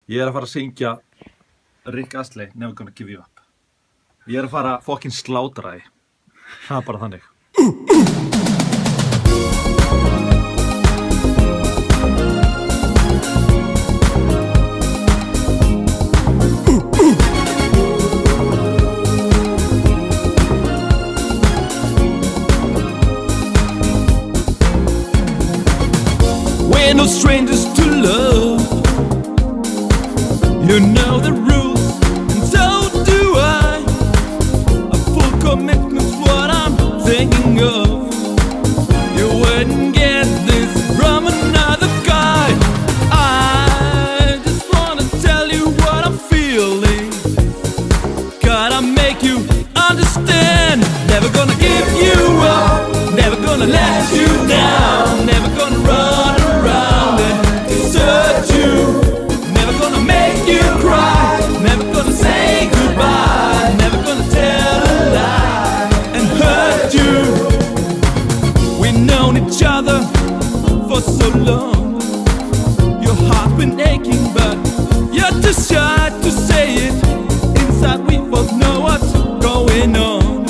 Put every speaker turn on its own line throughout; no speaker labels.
Ég að fara að syngja Rick Astley, Never Gonna Give You Up. Ég að fara að fucking slátra því. Það bara þannig.
We're no strangers to love. You know the rules, and so do I. A full commitment's what I'm thinking of. You wouldn't get this from another guy. I just wanna tell you what I'm feeling. Gotta make you understand. Never gonna give you up. Never gonna let you down. Never gonna run around and desert you. Never gonna make you cry. Never gonna say goodbye. Never gonna tell a lie and hurt you. We've known each other for so long. Your heart's been aching, but you're too shy to say it. Inside we both know what's going on.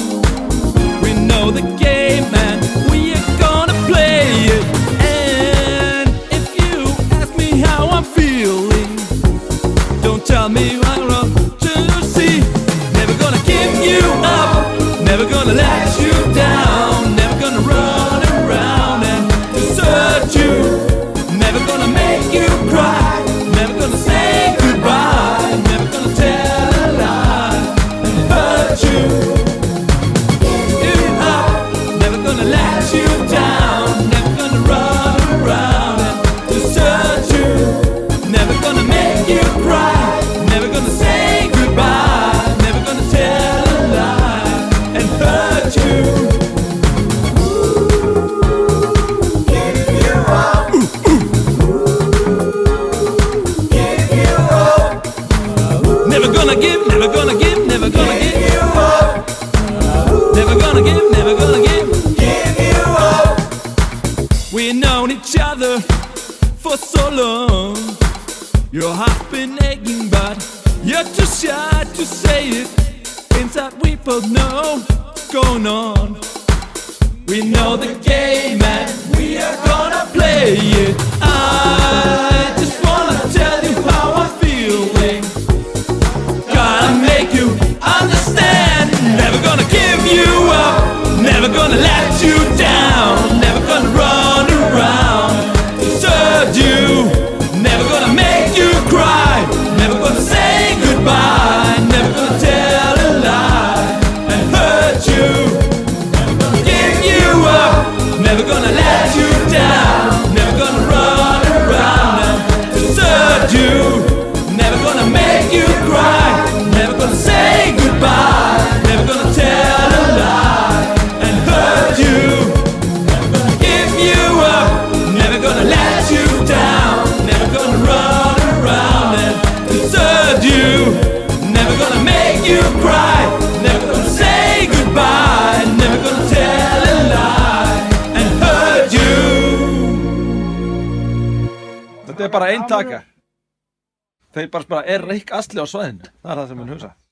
We know the game and we are gonna play it. And if you ask me how I'm feeling, don't tell me I'm wrong to see. Never gonna give you up. Never gonna let you down. Never gonna run around and desert you. Never gonna make you cry. Never gonna say goodbye. Never gonna tell a lie and hurt you. Give it up. Never gonna let you down. Never gonna run around and desert you. Never gonna make you cry. Never gonna say goodbye. Never gonna tell a lie and hurt you. Give you up. Give you up. Never gonna give, never gonna give, never gonna give you up. Never gonna give, never gonna give you up. We've known each other for so long. Your heart's been aching, but you're too shy to say it. Inside we both know what's going on. We know the game and we are gonna play it. I just wanna tell you how I'm feeling. Gotta make you understand. Never gonna give you up. Never gonna let you down. Never gonna run around, desert you. Never gonna make you cry. Never gonna say goodbye. Never gonna tell a lie and hurt you. Never gonna give you up. Never gonna let you down. Never gonna run around and desert you. Never gonna make you cry. Never gonna say goodbye. Never gonna tell a lie and hurt you. Never gonna give you up. Never gonna let you down. Never gonna run around and desert you. Never gonna make you cry. Never gonna say goodbye. Never gonna tell a lie and hurt you.
Þetta bara ein taka. Þeir bara Rick Astley á svæðinu. Það það sem mun hugsa.